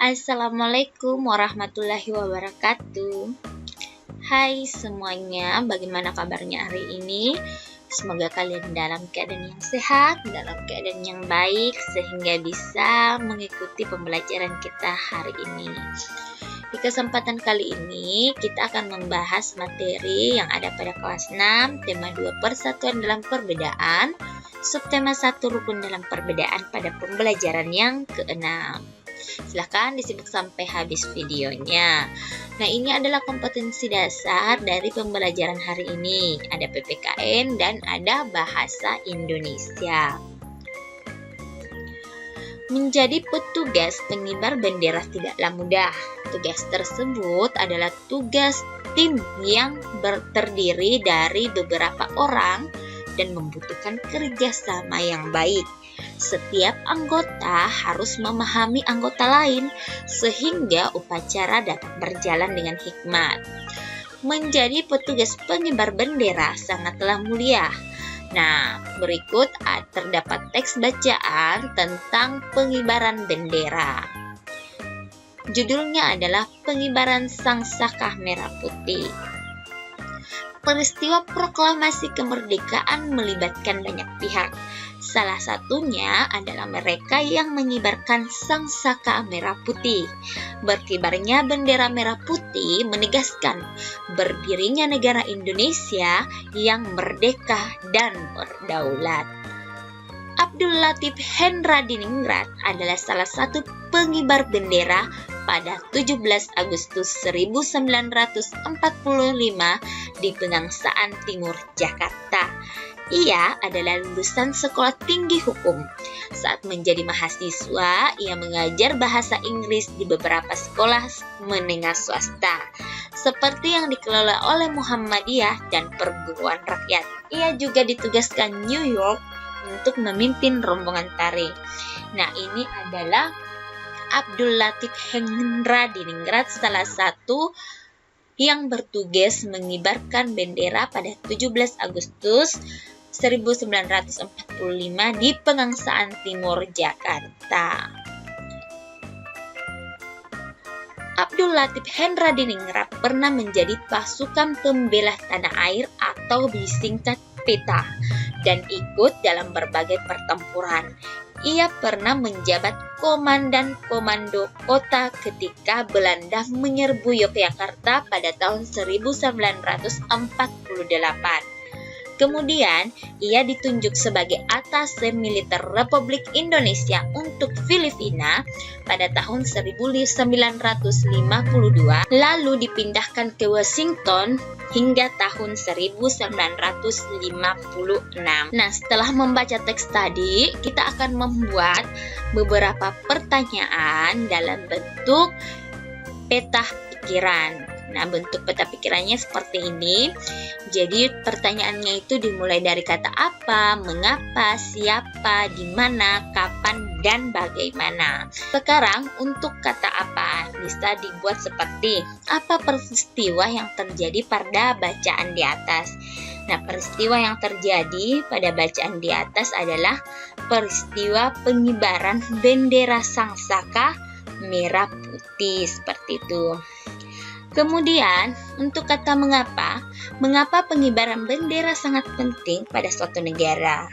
Assalamualaikum warahmatullahi wabarakatuh. Hai semuanya, bagaimana kabarnya hari ini? Semoga kalian dalam keadaan yang sehat, dalam keadaan yang baik, sehingga bisa mengikuti pembelajaran kita hari ini. Di kesempatan kali ini, kita akan membahas materi yang ada pada kelas 6, tema 2 persatuan dalam perbedaan, subtema 1 rukun dalam perbedaan pada pembelajaran yang ke-6. Silahkan disimak sampai habis videonya. Nah, ini adalah kompetensi dasar dari pembelajaran hari ini. Ada PPKN dan ada bahasa Indonesia. Menjadi petugas pengibar bendera tidaklah mudah. Tugas tersebut adalah tugas tim yang terdiri dari beberapa orang dan membutuhkan kerjasama yang baik. Setiap anggota harus memahami anggota lain sehingga upacara dapat berjalan dengan hikmat. Menjadi petugas pengibar bendera sangatlah mulia. Nah, berikut terdapat teks bacaan tentang pengibaran bendera. Judulnya adalah Pengibaran Sang Saka Merah Putih. Peristiwa proklamasi kemerdekaan melibatkan banyak pihak. Salah satunya adalah mereka yang mengibarkan sang saka merah putih. Berkibarnya bendera merah putih menegaskan berdirinya negara Indonesia yang merdeka dan berdaulat. Abdul Latif Hendradiningrat adalah salah satu pengibar bendera pada 17 Agustus 1945 di Pegangsaan Timur, Jakarta. Ia adalah lulusan Sekolah Tinggi Hukum. Saat menjadi mahasiswa, ia mengajar bahasa Inggris di beberapa sekolah menengah swasta, seperti yang dikelola oleh Muhammadiyah dan perguruan rakyat. Ia juga ditugaskan New York untuk memimpin rombongan tari. Nah, ini adalah Abdul Latif Hendradiningrat, salah satu yang bertugas mengibarkan bendera pada 17 Agustus 1945 di Pegangsaan Timur, Jakarta. Abdul Latif Hendradiningrat pernah menjadi pasukan pembela tanah air atau disingkat PETA dan ikut dalam berbagai pertempuran. Ia pernah menjabat komandan komando kota ketika Belanda menyerbu Yogyakarta pada tahun 1948. Kemudian, ia ditunjuk sebagai atase militer Republik Indonesia untuk Filipina pada tahun 1952, lalu dipindahkan ke Washington hingga tahun 1956. Nah, setelah membaca teks tadi, kita akan membuat beberapa pertanyaan dalam bentuk peta pikiran. Nah, bentuk peta pikirannya seperti ini. Jadi, pertanyaannya itu dimulai dari kata apa, mengapa, siapa, di mana, kapan, dan bagaimana. Sekarang, untuk kata apa bisa dibuat seperti apa peristiwa yang terjadi pada bacaan di atas. Nah, peristiwa yang terjadi pada bacaan di atas adalah peristiwa pengibaran bendera Sang Saka Merah Putih, seperti itu. Kemudian, untuk kata mengapa pengibaran bendera sangat penting pada suatu negara?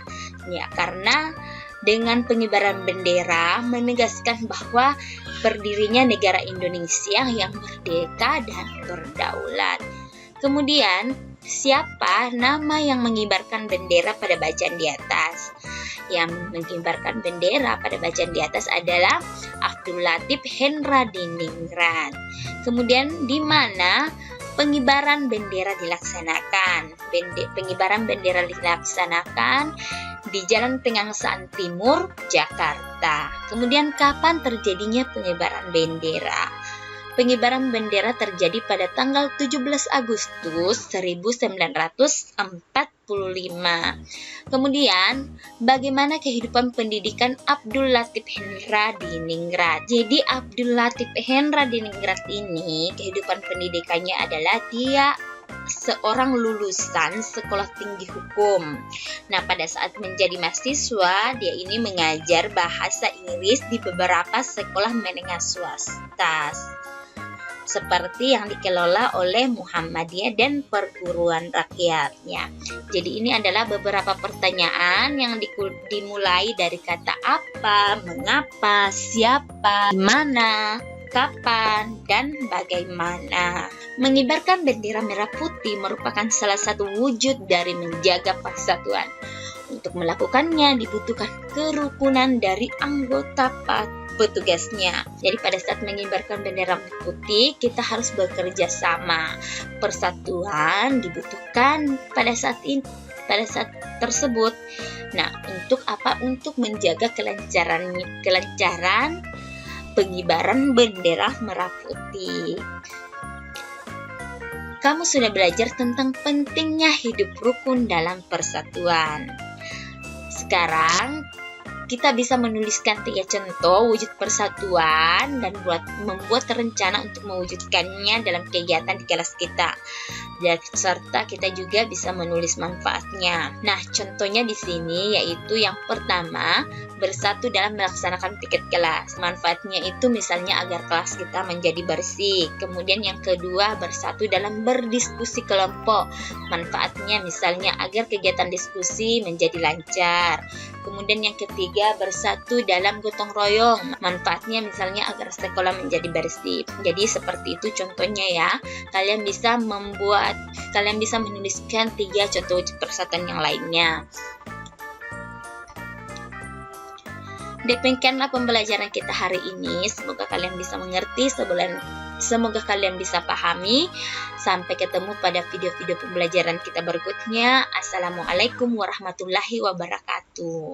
Ya, karena dengan pengibaran bendera menegaskan bahwa berdirinya negara Indonesia yang merdeka dan berdaulat. Kemudian, siapa nama yang mengibarkan bendera pada bacaan di atas? Yang mengibarkan bendera pada bacaan di atas adalah Abdul Latif Hendradiningrat. Kemudian di mana pengibaran bendera dilaksanakan? Pengibaran bendera dilaksanakan di Jalan Pegangsaan Timur, Jakarta. Kemudian kapan terjadinya pengibaran bendera? Pengibaran bendera terjadi pada tanggal 17 Agustus 1945. Kemudian, bagaimana kehidupan pendidikan Abdul Latif Hendradiningrat? Jadi, Abdul Latif Hendradiningrat ini, kehidupan pendidikannya adalah dia seorang lulusan sekolah tinggi hukum. Nah, pada saat menjadi mahasiswa, dia ini mengajar bahasa Inggris di beberapa sekolah menengah swasta, seperti yang dikelola oleh Muhammadiyah dan perguruan rakyatnya. Jadi ini adalah beberapa pertanyaan yang dimulai dari kata apa, mengapa, siapa, mana, kapan, dan bagaimana. Mengibarkan bendera merah putih merupakan salah satu wujud dari menjaga persatuan. Untuk melakukannya dibutuhkan kerukunan dari anggota petugasnya. Jadi pada saat mengibarkan bendera putih, kita harus bekerja sama. Persatuan dibutuhkan pada saat tersebut. Nah, untuk apa? Untuk menjaga kelancaran pengibaran bendera merah putih. Kamu sudah belajar tentang pentingnya hidup rukun dalam persatuan. Sekarang kita bisa menuliskan 3 contoh wujud persatuan dan membuat rencana untuk mewujudkannya dalam kegiatan di kelas kita. Dan serta kita juga bisa menulis manfaatnya. Nah, contohnya di sini yaitu yang pertama, bersatu dalam melaksanakan piket kelas. Manfaatnya itu misalnya agar kelas kita menjadi bersih. Kemudian yang kedua, bersatu dalam berdiskusi kelompok. Manfaatnya misalnya agar kegiatan diskusi menjadi lancar. Kemudian yang ketiga, bersatu dalam gotong royong. Manfaatnya misalnya agar sekolah menjadi bersih. Jadi seperti itu contohnya ya. Kalian bisa menuliskan 3 contoh wujud persatuan yang lainnya. Demikianlah pembelajaran kita hari ini. Semoga kalian bisa mengerti, semoga kalian bisa pahami. Sampai ketemu pada video-video pembelajaran kita berikutnya. Assalamualaikum warahmatullahi wabarakatuh.